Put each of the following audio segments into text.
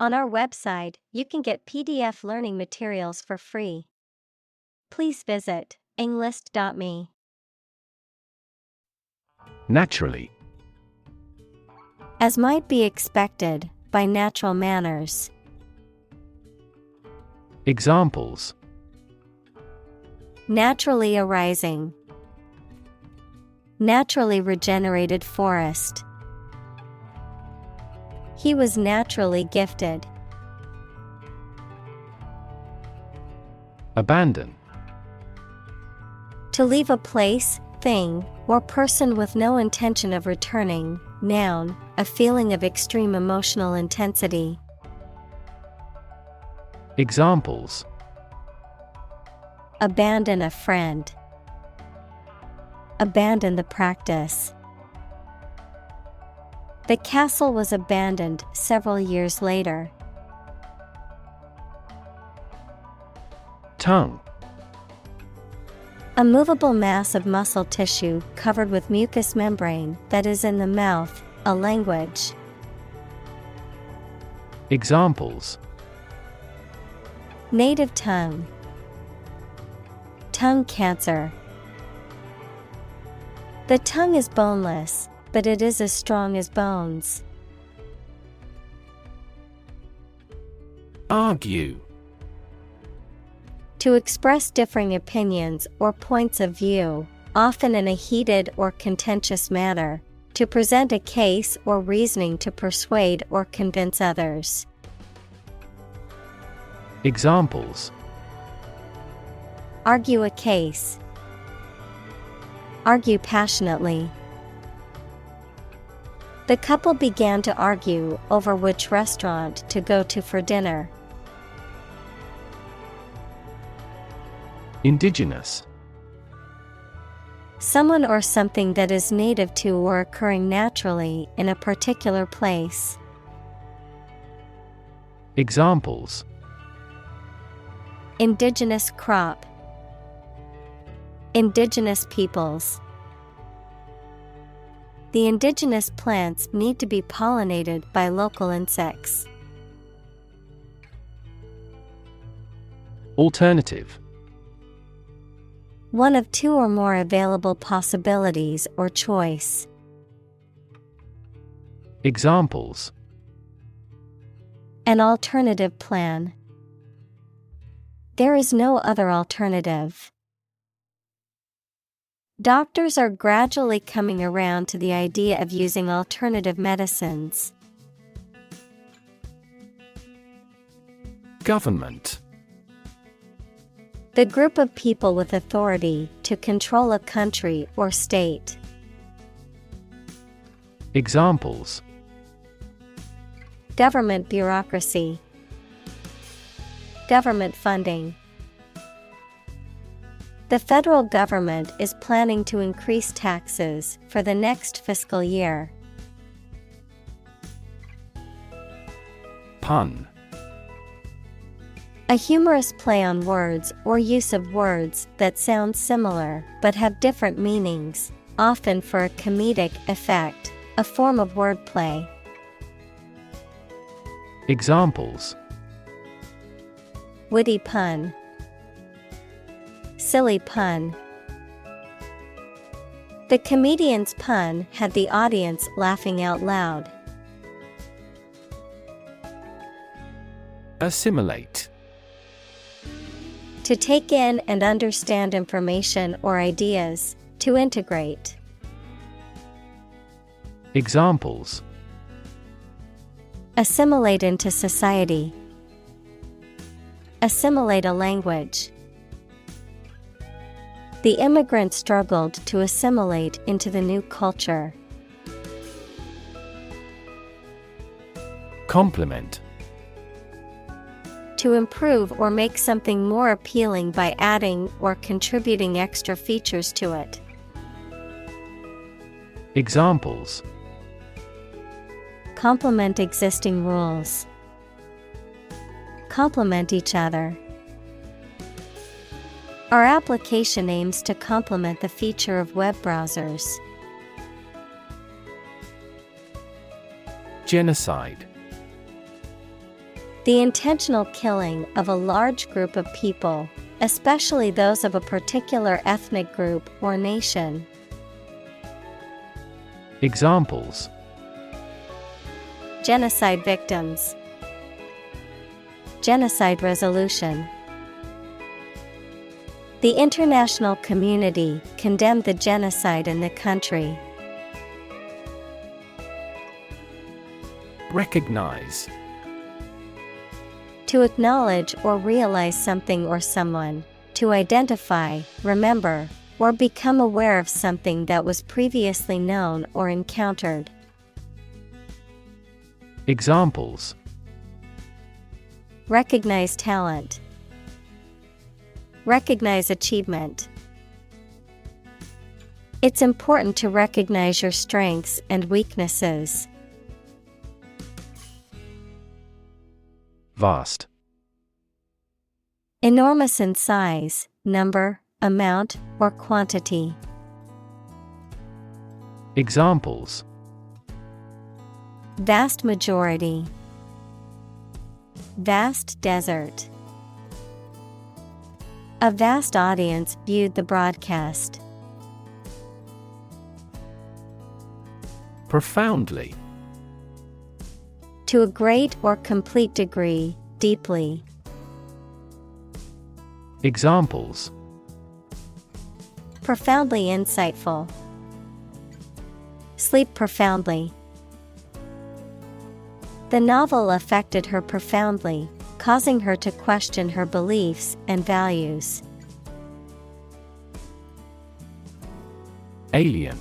On our website, you can get PDF learning materials for free. Please visit englist.me. Naturally. As might be expected, by natural manners. Examples: Naturally arising. Naturally regenerated forest. He was naturally gifted. Abandon. To leave a place, thing, or person with no intention of returning. Noun, a feeling of extreme emotional intensity. Examples: Abandon a friend. Abandon the practice. The castle was abandoned several years later. Tongue. A movable mass of muscle tissue covered with mucous membrane that is in the mouth, a language. Examples: Native tongue. Tongue cancer. The tongue is boneless, but it is as strong as bones. Argue. To express differing opinions or points of view, often in a heated or contentious manner, to present a case or reasoning to persuade or convince others. Examples: Argue a case. Argue passionately. The couple began to argue over which restaurant to go to for dinner. Indigenous. Someone or something that is native to or occurring naturally in a particular place. Examples: Indigenous crop. Indigenous peoples. The indigenous plants need to be pollinated by local insects. Alternative. One of two or more available possibilities or choice. Examples: An alternative plan. There is no other alternative. Doctors are gradually coming around to the idea of using alternative medicines. Government. The group of people with authority to control a country or state. Examples: Government bureaucracy. Government funding. The federal government is planning to increase taxes for the next fiscal year. Pun. A humorous play on words or use of words that sound similar but have different meanings, often for a comedic effect, a form of wordplay. Examples: Witty pun. Silly pun. The comedian's pun had the audience laughing out loud. Assimilate. To take in and understand information or ideas, to integrate. Examples: Assimilate into society. Assimilate a language. The immigrant struggled to assimilate into the new culture. Complement. To improve or make something more appealing by adding or contributing extra features to it. Examples: Complement existing rules. Complement each other. Our application aims to complement the feature of web browsers. Genocide. The intentional killing of a large group of people, especially those of a particular ethnic group or nation. Examples: Genocide victims. Genocide resolution. The international community condemned the genocide in the country. Recognize. To acknowledge or realize something or someone, to identify, remember, or become aware of something that was previously known or encountered. Examples: Recognize talent. Recognize achievement. It's important to recognize your strengths and weaknesses. Vast. Enormous in size, number, amount, or quantity. Examples: Vast majority. Vast desert. A vast audience viewed the broadcast. Profoundly. To a great or complete degree, deeply. Examples: Profoundly insightful. Sleep profoundly. The novel affected her profoundly, causing her to question her beliefs and values. Alien.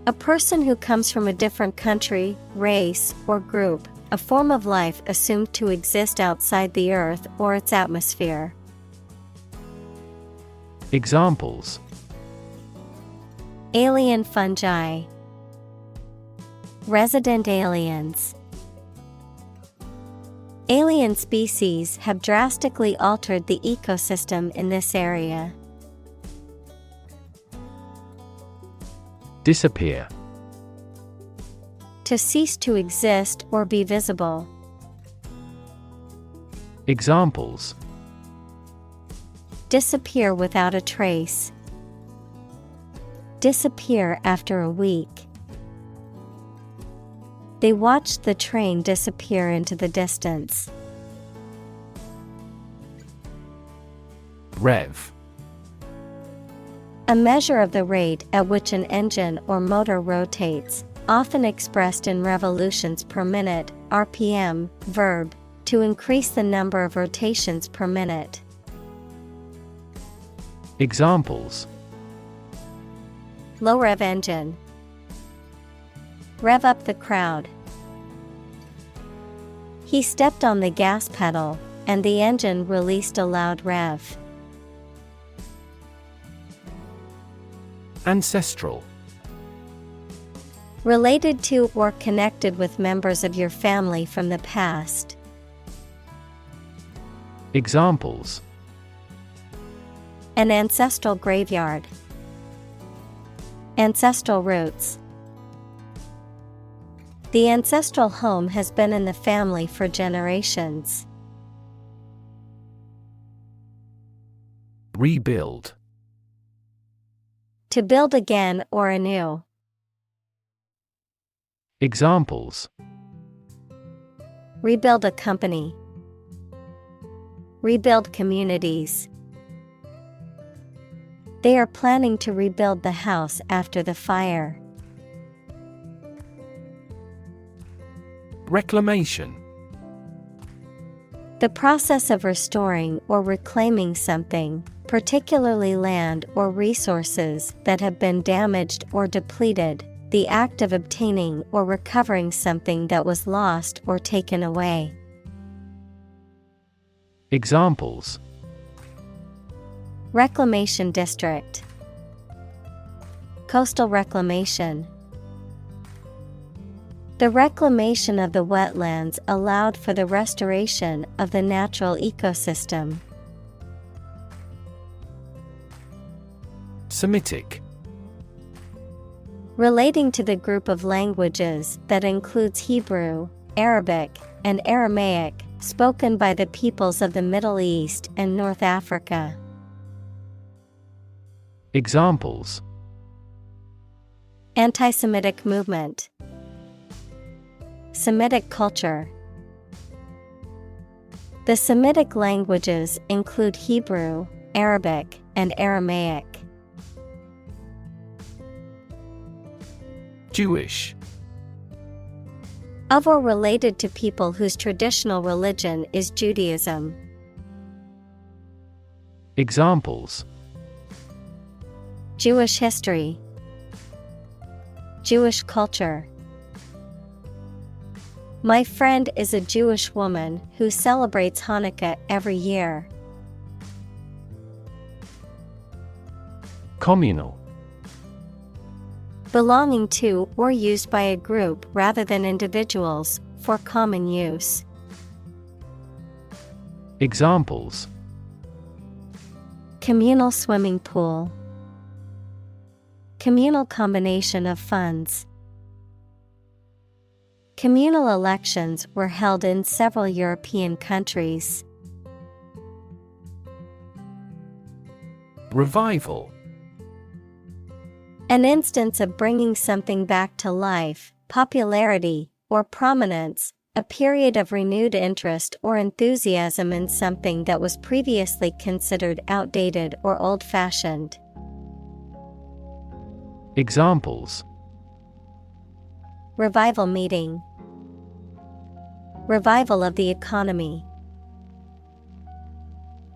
A person who comes from a different country, race, or group, a form of life assumed to exist outside the Earth or its atmosphere. Examples: Alien fungi. Resident aliens. Alien species have drastically altered the ecosystem in this area. Disappear. To cease to exist or be visible. Examples: Disappear without a trace. Disappear after a week. They watched the train disappear into the distance. Rev. A measure of the rate at which an engine or motor rotates, often expressed in revolutions per minute, RPM, verb, to increase the number of rotations per minute. Examples: Low rev engine. Rev up the crowd. He stepped on the gas pedal, and the engine released a loud rev. Ancestral. Related to or connected with members of your family from the past. Examples: An ancestral graveyard. Ancestral roots. The ancestral home has been in the family for generations. Rebuild. To build again or anew. Examples: Rebuild a company. Rebuild communities. They are planning to rebuild the house after the fire. Reclamation. The process of restoring or reclaiming something, particularly land or resources that have been damaged or depleted, the act of obtaining or recovering something that was lost or taken away. Examples: Reclamation district. Coastal reclamation. The reclamation of the wetlands allowed for the restoration of the natural ecosystem. Semitic. Relating to the group of languages that includes Hebrew, Arabic, and Aramaic, spoken by the peoples of the Middle East and North Africa. Examples: Anti-Semitic movement. Semitic culture. The Semitic languages include Hebrew, Arabic, and Aramaic. Jewish. Of or related to people whose traditional religion is Judaism. Examples: Jewish history. Jewish culture. My friend is a Jewish woman who celebrates Hanukkah every year. Communal. Belonging to or used by a group rather than individuals, for common use. Examples: Communal swimming pool. Communal combination of funds. Communal elections were held in several European countries. Revival. An instance of bringing something back to life, popularity, or prominence, a period of renewed interest or enthusiasm in something that was previously considered outdated or old-fashioned. Examples: Revival meeting. Revival of the economy.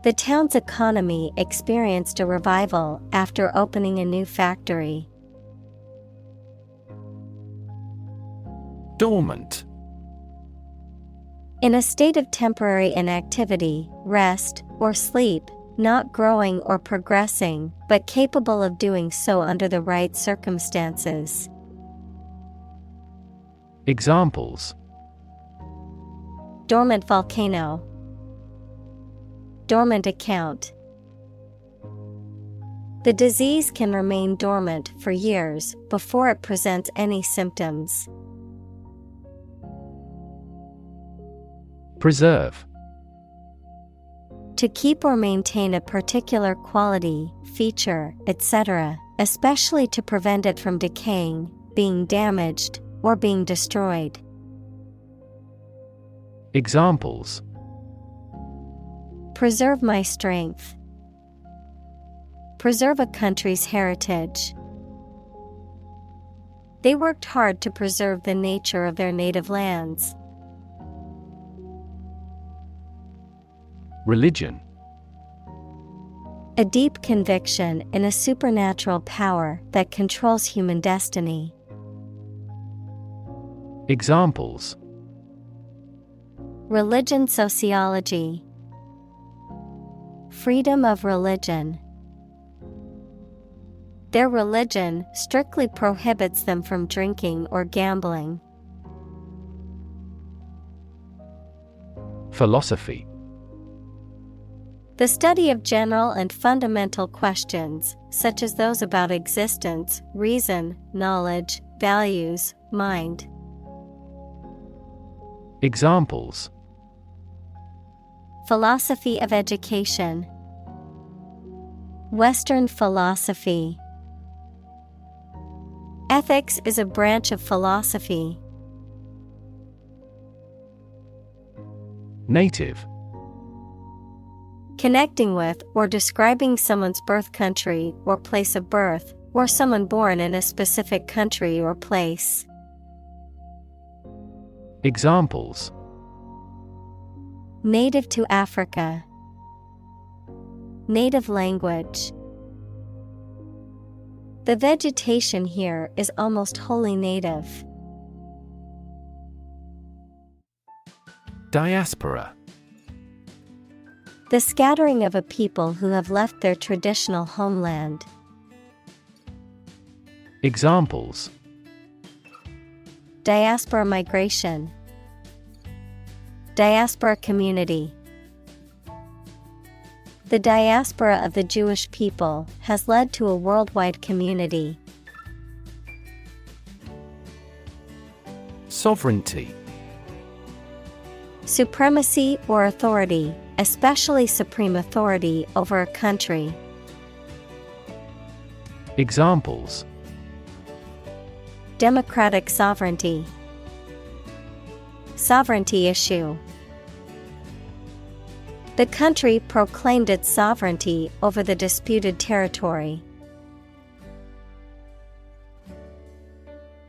The town's economy experienced a revival after opening a new factory. Dormant. In a state of temporary inactivity, rest, or sleep, not growing or progressing, but capable of doing so under the right circumstances. Examples: Dormant volcano. Dormant account. The disease can remain dormant for years before it presents any symptoms. Preserve. To keep or maintain a particular quality, feature, etc., especially to prevent it from decaying, being damaged, or being destroyed. Examples: Preserve my strength. Preserve a country's heritage. They worked hard to preserve the nature of their native lands. Religion. A deep conviction in a supernatural power that controls human destiny. Examples: Religion sociology. Freedom of religion. Their religion strictly prohibits them from drinking or gambling. Philosophy. The study of general and fundamental questions, such as those about existence, reason, knowledge, values, mind. Examples: Philosophy of education. Western philosophy. Ethics is a branch of philosophy. Native. Connecting with or describing someone's birth country or place of birth, or someone born in a specific country or place. Examples: Native to Africa. Native language. The vegetation here is almost wholly native. Diaspora. The scattering of a people who have left their traditional homeland. Examples: Diaspora migration. Diaspora community. The diaspora of the Jewish people has led to a worldwide community. Sovereignty. Supremacy or authority, especially supreme authority over a country. Examples: Democratic sovereignty. Sovereignty issue. The country proclaimed its sovereignty over the disputed territory.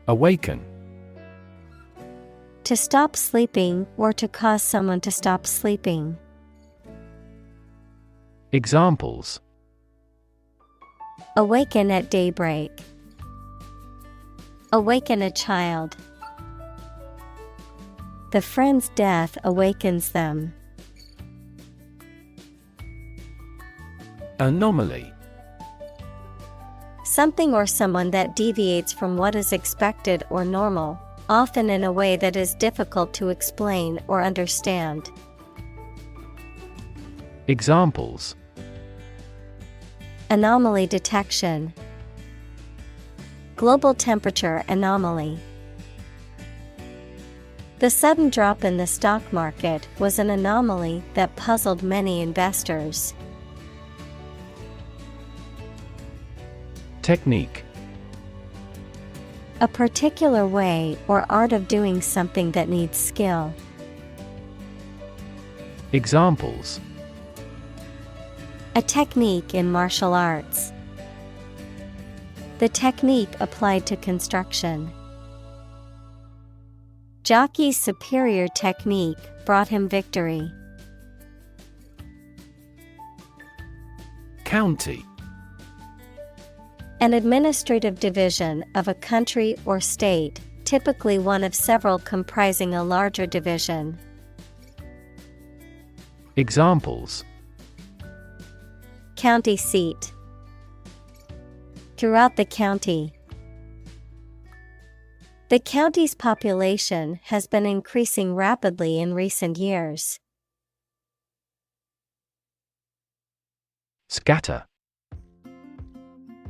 Awaken. To stop sleeping or to cause someone to stop sleeping. Examples: Awaken at daybreak. Awaken a child. The friend's death awakens them. Anomaly. Something or someone that deviates from what is expected or normal, often in a way that is difficult to explain or understand. Examples: Anomaly detection. Global temperature anomaly. The sudden drop in the stock market was an anomaly that puzzled many investors. Technique. A particular way or art of doing something that needs skill. Examples: A technique in martial arts. The technique applied to construction. Jockey's superior technique brought him victory. County. An administrative division of a country or state, typically one of several comprising a larger division. Examples: County seat. Throughout the county. The county's population has been increasing rapidly in recent years. Scatter.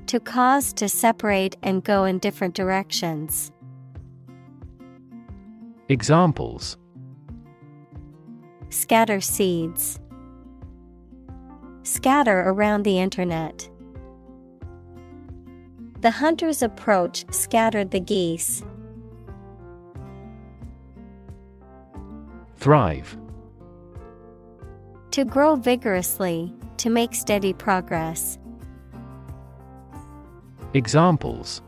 To cause to separate and go in different directions. Examples: Scatter seeds. Scatter around the internet. The hunter's approach scattered the geese. Thrive. To grow vigorously, to make steady progress. Examples: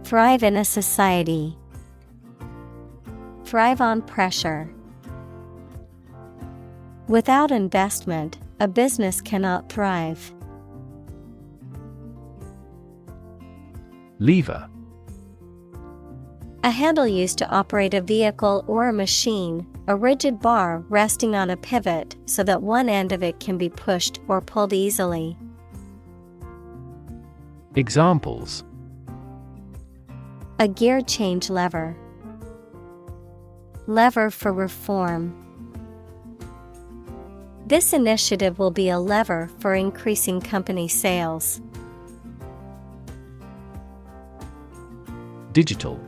Thrive in a society. Thrive on pressure. Without investment, a business cannot thrive. Lever. A handle used to operate a vehicle or a machine, a rigid bar resting on a pivot so that one end of it can be pushed or pulled easily. Examples: A gear change lever. Lever for reform. This initiative will be a lever for increasing company sales. Digital.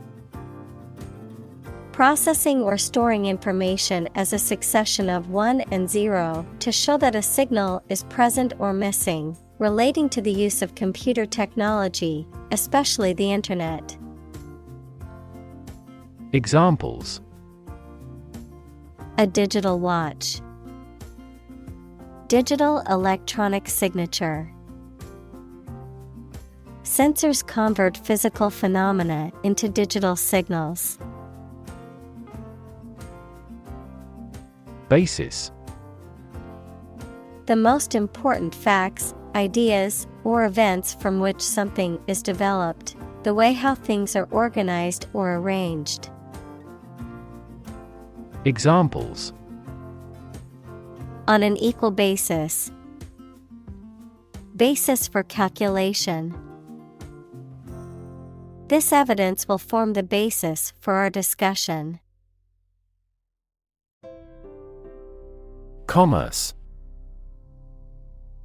Processing or storing information as a succession of 1 and 0 to show that a signal is present or missing, relating to the use of computer technology, especially the Internet. Examples: A digital watch. Digital electronic signature. Sensors convert physical phenomena into digital signals. Basis. The most important facts, ideas, or events from which something is developed, the way how things are organized or arranged. Examples: On an equal basis. Basis for calculation. This evidence will form the basis for our discussion. Commerce.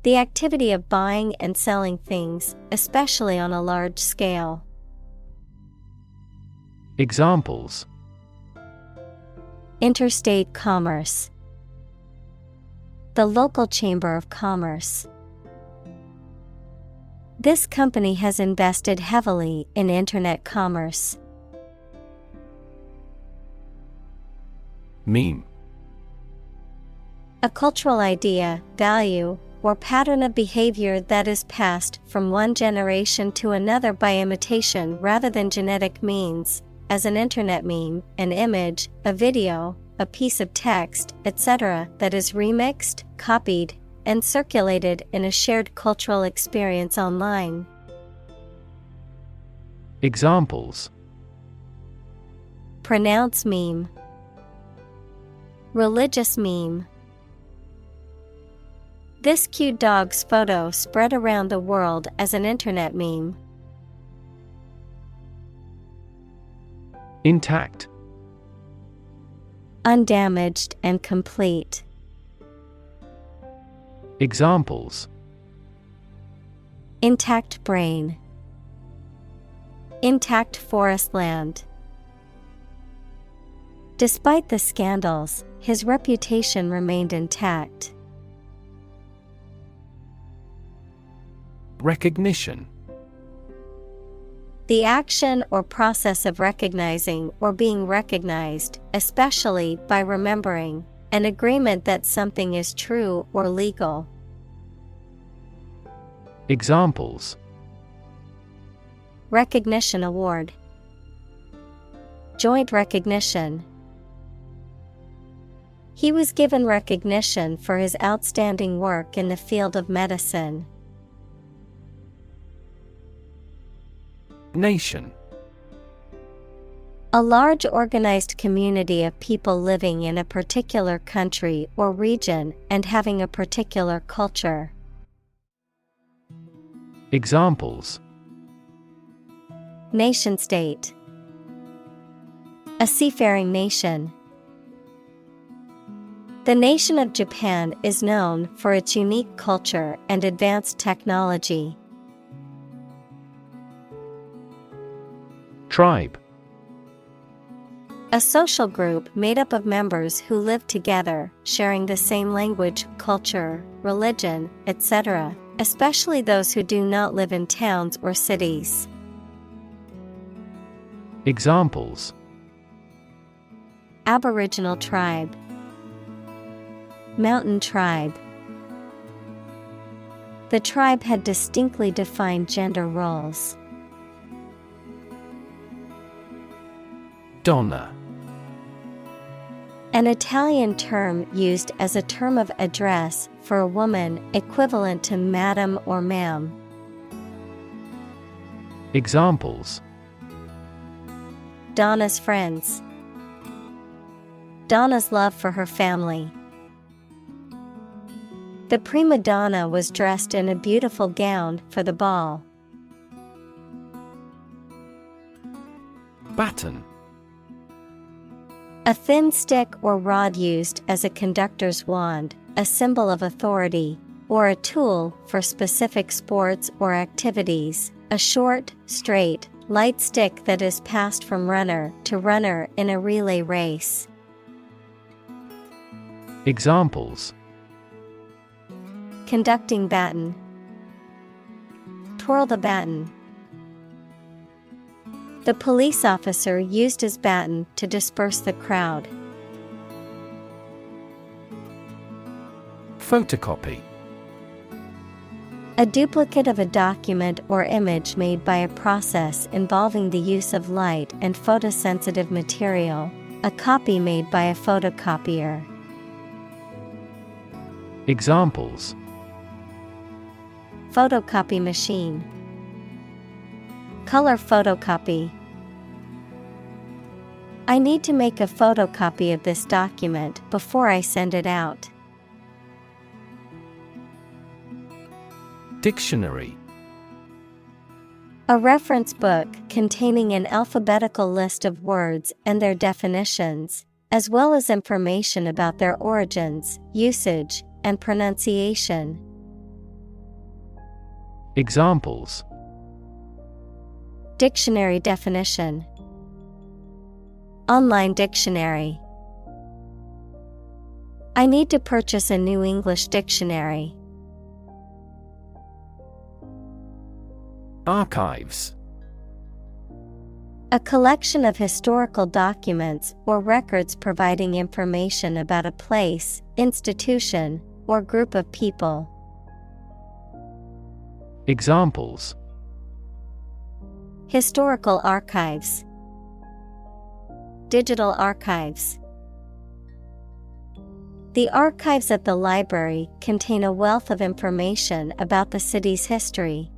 The activity of buying and selling things, especially on a large scale. Examples: Interstate commerce. The local chamber of commerce. This company has invested heavily in internet commerce. Meme. A cultural idea, value, or pattern of behavior that is passed from one generation to another by imitation rather than genetic means, as an internet meme, an image, a video, a piece of text, etc., that is remixed, copied, and circulated in a shared cultural experience online. Examples: Pronounce meme. Religious meme. This cute dog's photo spread around the world as an internet meme. Intact. Undamaged and complete. Examples: Intact brain. Intact forest land. Despite the scandals, his reputation remained intact. Recognition. The action or process of recognizing or being recognized, especially by remembering, an agreement that something is true or legal. Examples: Recognition award. Joint recognition. He was given recognition for his outstanding work in the field of medicine. Nation. A large organized community of people living in a particular country or region and having a particular culture. Examples: Nation state. A seafaring nation. The nation of Japan is known for its unique culture and advanced technology. Tribe. A social group made up of members who live together, sharing the same language, culture, religion, etc., especially those who do not live in towns or cities. Examples: Aboriginal tribe. Mountain tribe. The tribe had distinctly defined gender roles. Donna. An Italian term used as a term of address for a woman, equivalent to madam or ma'am. Examples: Donna's friends. Donna's love for her family. The prima donna was dressed in a beautiful gown for the ball. Baton. A thin stick or rod used as a conductor's wand, a symbol of authority, or a tool for specific sports or activities. A short, straight, light stick that is passed from runner to runner in a relay race. Examples: Conducting baton. Twirl the baton. The police officer used his baton to disperse the crowd. Photocopy. A duplicate of a document or image made by a process involving the use of light and photosensitive material. A copy made by a photocopier. Examples: Photocopy machine. Color photocopy. I need to make a photocopy of this document before I send it out. Dictionary. A reference book containing an alphabetical list of words and their definitions, as well as information about their origins, usage, and pronunciation. Examples: Dictionary definition. Online dictionary. I need to purchase a new English dictionary. Archives. A collection of historical documents or records providing information about a place, institution, or group of people. Examples: Historical archives, digital archives. The archives at the library contain a wealth of information about the city's history.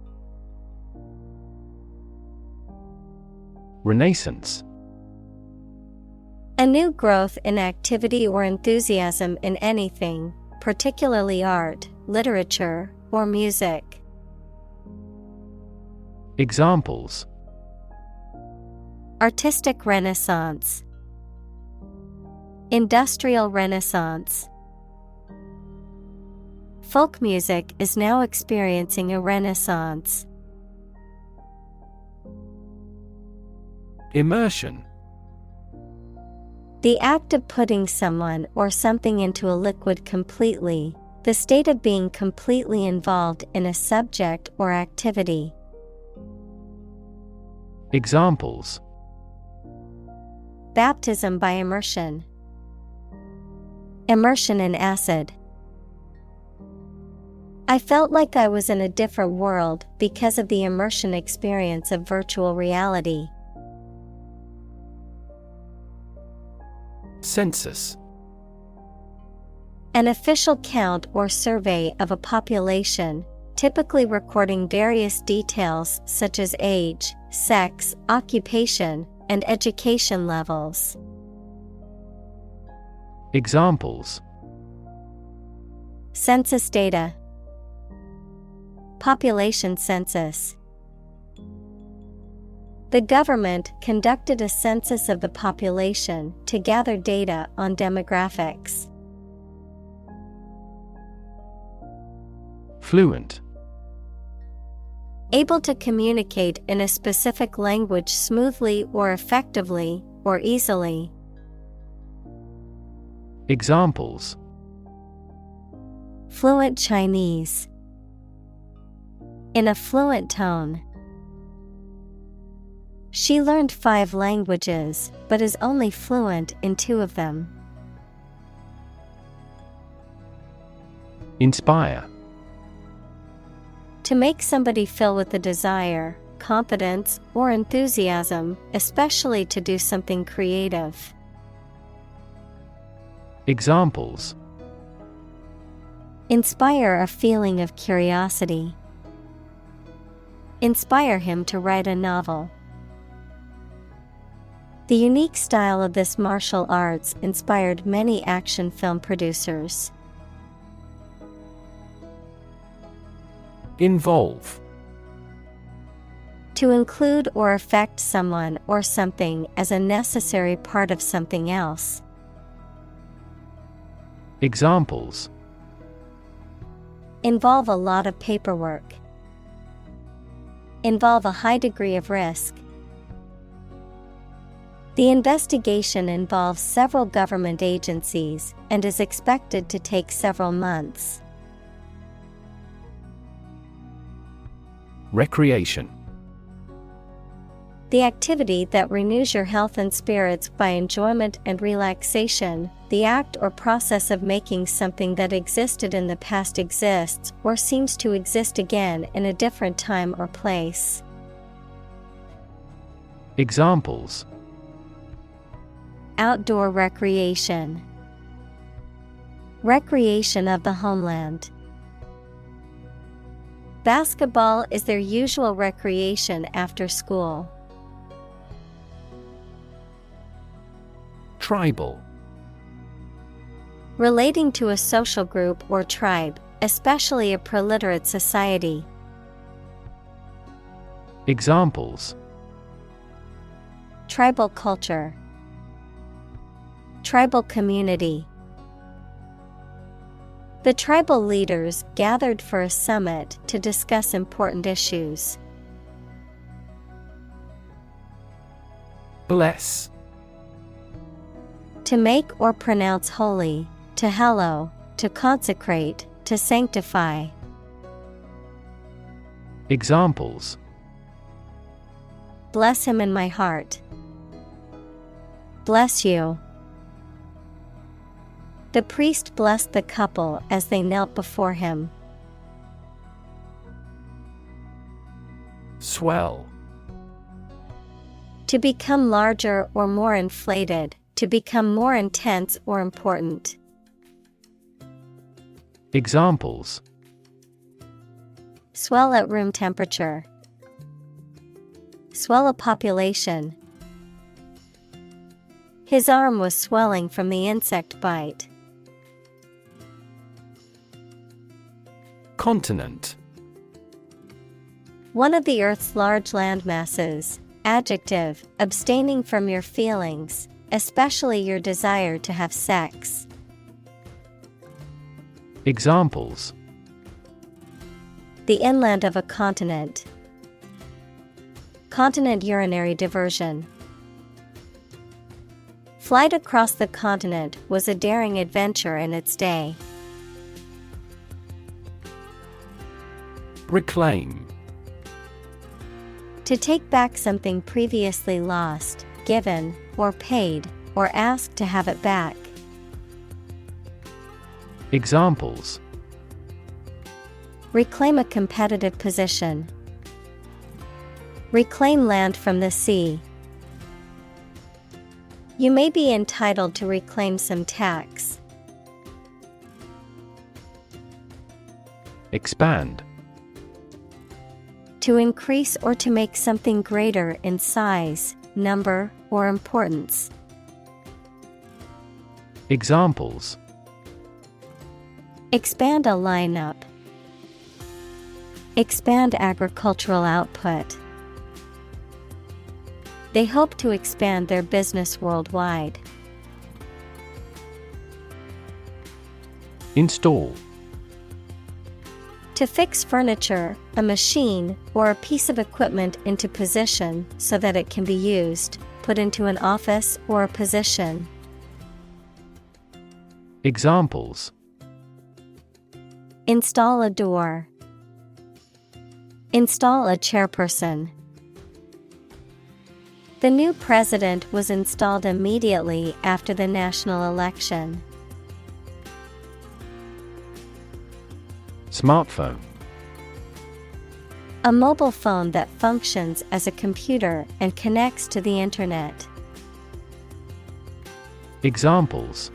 Renaissance. A new growth in activity or enthusiasm in anything, particularly art, literature, or music. Examples: Artistic Renaissance, Industrial Renaissance. Folk music is now experiencing a renaissance. Immersion. The act of putting someone or something into a liquid completely, the state of being completely involved in a subject or activity. Examples: Baptism by immersion, immersion in acid. I felt like I was in a different world because of the immersion experience of virtual reality. Census. An official count or survey of a population, typically recording various details such as age, sex, occupation, and education levels. Examples: Census data, population census. The government conducted a census of the population to gather data on demographics. Fluent. Able to communicate in a specific language smoothly or effectively, or easily. Examples: Fluent Chinese. In a fluent tone. She learned 5 languages, but is only fluent in 2 of them. Inspire. To make somebody feel with the desire, confidence, or enthusiasm, especially to do something creative. Examples: Inspire a feeling of curiosity. Inspire him to write a novel. The unique style of this martial arts inspired many action film producers. Involve. To include or affect someone or something as a necessary part of something else. Examples: Involve a lot of paperwork. Involve a high degree of risk. The investigation involves several government agencies and is expected to take several months. Recreation. The activity that renews your health and spirits by enjoyment and relaxation, the act or process of making something that existed in the past exists or seems to exist again in a different time or place. Examples: Outdoor recreation. Recreation of the homeland. Basketball is their usual recreation after school. Tribal. Relating to a social group or tribe, especially a preliterate society. Examples: Tribal culture. Tribal community. The tribal leaders gathered for a summit to discuss important issues. Bless. To make or pronounce holy, to hallow, to consecrate, to sanctify. Examples: Bless him in my heart. Bless you. The priest blessed the couple as they knelt before him. Swell. To become larger or more inflated, to become more intense or important. Examples: Swell at room temperature. Swell a population. His arm was swelling from the insect bite. Continent. One of the Earth's large landmasses. Adjective, abstaining from your feelings, especially your desire to have sex. Examples: The inland of a continent. Continent urinary diversion. Flight across the continent was a daring adventure in its day. Reclaim. To take back something previously lost, given, or paid, or asked to have it back. Examples: Reclaim a competitive position. Reclaim land from the sea. You may be entitled to reclaim some tax. Expand. To increase or to make something greater in size, number, or importance. Examples: Expand a lineup. Expand agricultural output. They hope to expand their business worldwide. Install. To fix furniture, a machine, or a piece of equipment into position so that it can be used, put into an office or a position. Examples: Install a door. Install a chairperson. The new president was installed immediately after the national election. Smartphone. A mobile phone that functions as a computer and connects to the internet. Examples: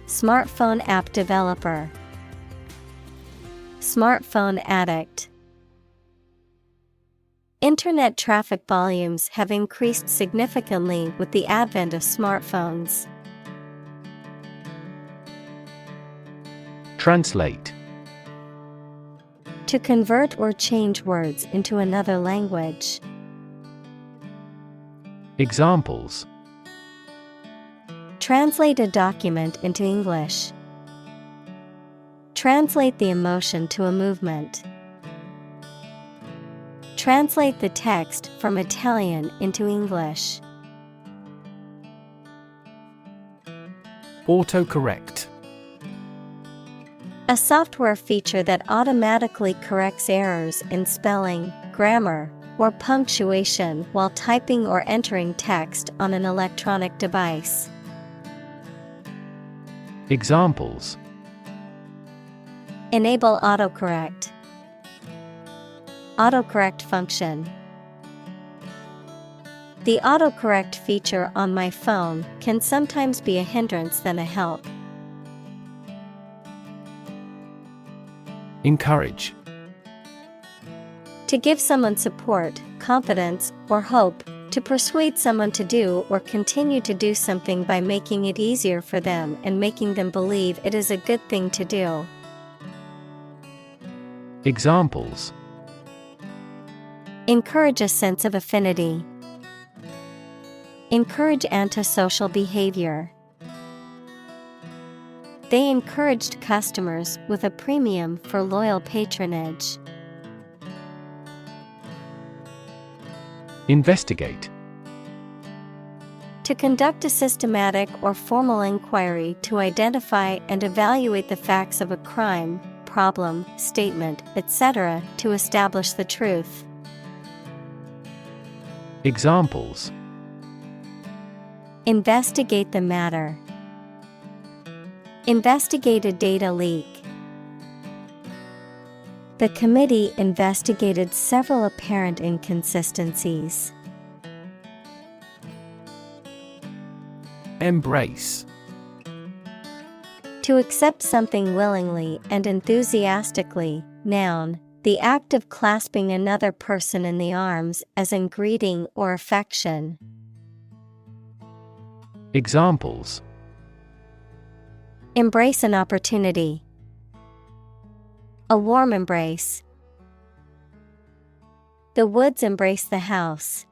Smartphone app developer. Smartphone addict. Internet traffic volumes have increased significantly with the advent of smartphones. Translate. To convert or change words into another language. Examples: Translate a document into English. Translate the emotion to a movement. Translate the text from Italian into English. Autocorrect. A software feature that automatically corrects errors in spelling, grammar, or punctuation while typing or entering text on an electronic device. Examples: Enable autocorrect. Autocorrect function. The autocorrect feature on my phone can sometimes be a hindrance than a help. Encourage. To give someone support, confidence, or hope, to persuade someone to do or continue to do something by making it easier for them and making them believe it is a good thing to do. Examples: Encourage a sense of affinity. Encourage antisocial behavior. They encouraged customers with a premium for loyal patronage. Investigate. To conduct a systematic or formal inquiry to identify and evaluate the facts of a crime, problem, statement, etc., to establish the truth. Examples: Investigate the matter. Investigate a data leak. The committee investigated several apparent inconsistencies. Embrace. To accept something willingly and enthusiastically. Noun, the act of clasping another person in the arms as in greeting or affection. Examples: Embrace an opportunity. A warm embrace. The woods embrace the house.